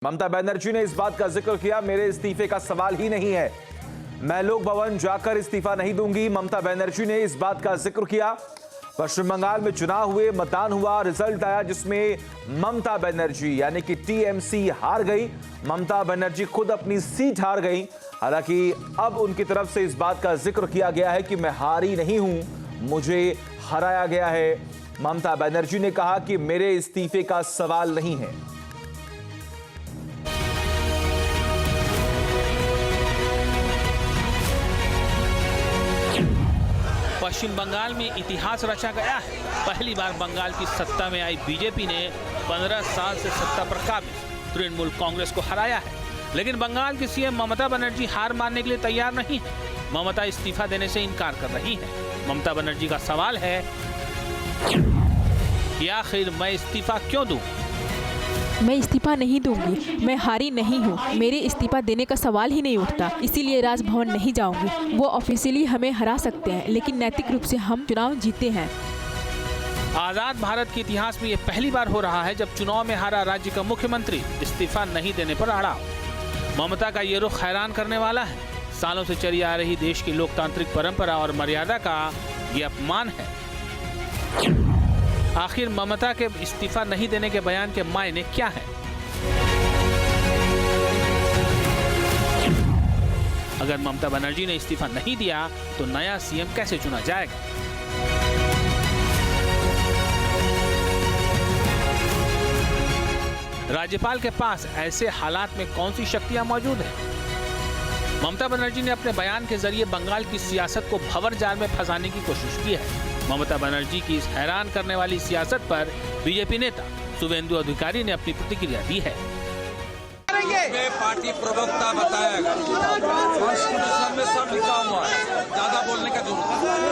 ममता बनर्जी ने इस बात का जिक्र किया, मेरे इस्तीफे का सवाल ही नहीं है, मैं लोक भवन जाकर इस्तीफा नहीं दूंगी। ममता बनर्जी ने इस बात का जिक्र किया। पश्चिम बंगाल में चुनाव हुए, मतदान हुआ, रिजल्ट आया जिसमें ममता बनर्जी यानी कि टीएमसी हार गई। ममता बनर्जी खुद अपनी सीट हार गई। हालांकि अब उनकी तरफ से इस बात का जिक्र किया गया है कि मैं हारी नहीं हूं, मुझे हराया गया है। ममता बनर्जी ने कहा कि मेरे इस्तीफे का सवाल नहीं है। पश्चिम बंगाल में इतिहास रचा गया है। पहली बार बंगाल की सत्ता में आई बीजेपी ने 15 साल से सत्ता पर काबिज तृणमूल कांग्रेस को हराया है। लेकिन बंगाल की सीएम ममता बनर्जी हार मानने के लिए तैयार नहीं है। ममता इस्तीफा देने से इनकार कर रही है। ममता बनर्जी का सवाल है कि आखिर मैं इस्तीफा क्यों दूं? मैं इस्तीफा नहीं दूंगी, मैं हारी नहीं हूँ, मेरे इस्तीफा देने का सवाल ही नहीं उठता, इसीलिए राजभवन नहीं जाऊंगी। वो ऑफिशियली हमें हरा सकते हैं, लेकिन नैतिक रूप से हम चुनाव जीते हैं। आजाद भारत के इतिहास में ये पहली बार हो रहा है जब चुनाव में हारा राज्य का मुख्यमंत्री इस्तीफा नहीं देने पर अड़ा। ममता का ये रुख हैरान करने वाला है। सालों से चली आ रही देश की लोकतांत्रिक परंपरा और मर्यादा का ये अपमान है। आखिर ममता के इस्तीफा नहीं देने के बयान के मायने क्या है? अगर ममता बनर्जी ने इस्तीफा नहीं दिया तो नया सीएम कैसे चुना जाएगा? राज्यपाल के पास ऐसे हालात में कौन सी शक्तियां मौजूद हैं? ममता बनर्जी ने अपने बयान के जरिए बंगाल की सियासत को भंवर जाल में फंसाने की कोशिश की है। ममता बनर्जी की इस हैरान करने वाली सियासत पर बीजेपी नेता शुवेंदु अधिकारी ने अपनी प्रतिक्रिया दी है। पार्टी प्रवक्ता बताएगा, कॉन्स्टिट्यूशन में सब लिखा हुआ है, ज्यादा बोलने का जरूरत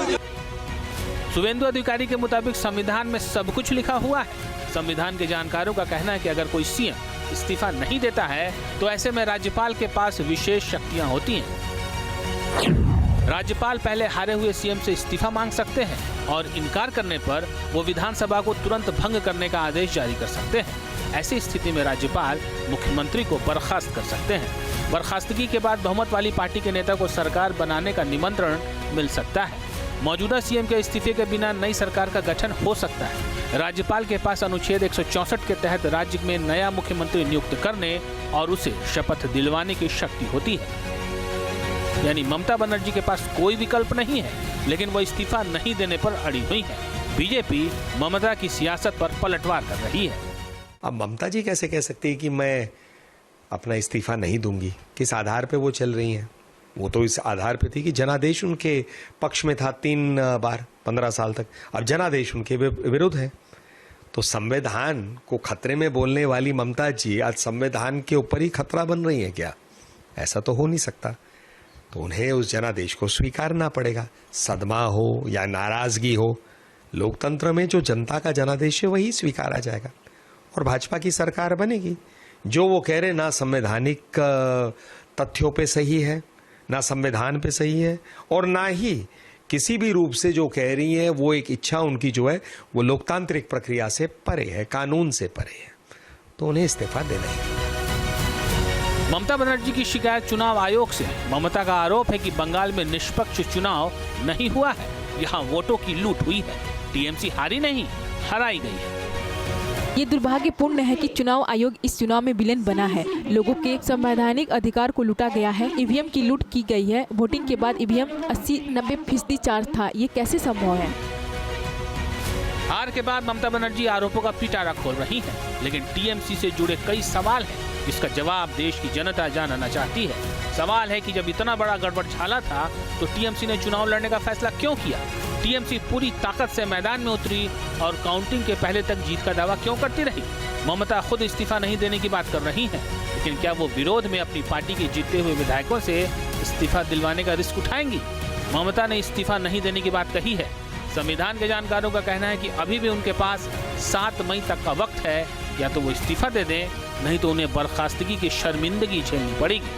नहीं। शुवेंदु अधिकारी के मुताबिक संविधान में सब कुछ लिखा हुआ है। संविधान के जानकारों का कहना है कि अगर कोई सीएम इस्तीफा नहीं देता है तो ऐसे में राज्यपाल के पास विशेष शक्तियां होती हैं। राज्यपाल पहले हारे हुए सीएम से इस्तीफा मांग सकते हैं और इनकार करने पर वो विधानसभा को तुरंत भंग करने का आदेश जारी कर सकते हैं। ऐसी स्थिति में राज्यपाल मुख्यमंत्री को बर्खास्त कर सकते हैं। बर्खास्तगी के बाद बहुमत वाली पार्टी के नेता को सरकार बनाने का निमंत्रण मिल सकता है। मौजूदा सीएम के इस्तीफे के बिना नई सरकार का गठन हो सकता है। राज्यपाल के पास अनुच्छेद 164 के तहत राज्य में नया मुख्यमंत्री नियुक्त करने और उसे शपथ दिलवाने की शक्ति होती है। यानी ममता बनर्जी के पास कोई विकल्प नहीं है, लेकिन वो इस्तीफा नहीं देने पर अड़ी हुई है। बीजेपी ममता की सियासत पर पलटवार कर रही है। अब ममता जी कैसे कह सकती है कि मैं अपना इस्तीफा नहीं दूंगी? किस आधार पे वो चल रही हैं? वो तो इस आधार पे थी कि जनादेश उनके पक्ष में था 3 बार 15 साल तक। अब जनादेश उनके विरुद्ध है। तो संविधान को खतरे में बोलने वाली ममता जी आज संविधान के ऊपर ही खतरा बन रही है क्या? ऐसा तो हो नहीं सकता। तो उन्हें उस जनादेश को स्वीकारना पड़ेगा। सदमा हो या नाराजगी हो, लोकतंत्र में जो जनता का जनादेश है वही स्वीकारा जाएगा और भाजपा की सरकार बनेगी। जो वो कह रहे ना संवैधानिक तथ्यों पे सही है, ना संविधान पे सही है और ना ही किसी भी रूप से जो कह रही है वो एक इच्छा उनकी जो है वो लोकतांत्रिक प्रक्रिया से परे है, कानून से परे है। तो उन्हें इस्तीफा देना ही। ममता बनर्जी की शिकायत चुनाव आयोग से। ममता का आरोप है कि बंगाल में निष्पक्ष चुनाव नहीं हुआ है, यहाँ वोटों की लूट हुई है। टीएमसी हारी नहीं, हराई गई है। ये दुर्भाग्यपूर्ण है कि चुनाव आयोग इस चुनाव में विलेन बना है। लोगों के संवैधानिक अधिकार को लूटा गया है। ईवीएम की लूट की गई है। वोटिंग के बाद ईवीएम 80-90% चार्ज था। ये कैसे संभव है? हार के बाद ममता बनर्जी आरोपों का पिटारा खोल रही है, लेकिन टीएमसी से जुड़े कई सवाल हैं जिसका जवाब देश की जनता जानना चाहती है। सवाल है कि जब इतना बड़ा गड़बड़ झाला था तो टीएमसी ने चुनाव लड़ने का फैसला क्यों किया? टीएमसी पूरी ताकत से मैदान में उतरी और काउंटिंग के पहले तक जीत का दावा क्यों करती रही? ममता खुद इस्तीफा नहीं देने की बात कर रही है, लेकिन क्या वो विरोध में अपनी पार्टी के जीते हुए विधायकों से इस्तीफा दिलवाने का रिस्क उठाएंगी? ममता ने इस्तीफा नहीं देने की बात कही है। संविधान के जानकारों का कहना है कि अभी भी उनके पास 7 मई तक का वक्त है। या तो वो इस्तीफा दे दें, नहीं तो उन्हें बर्खास्तगी की शर्मिंदगी झेलनी पड़ेगी।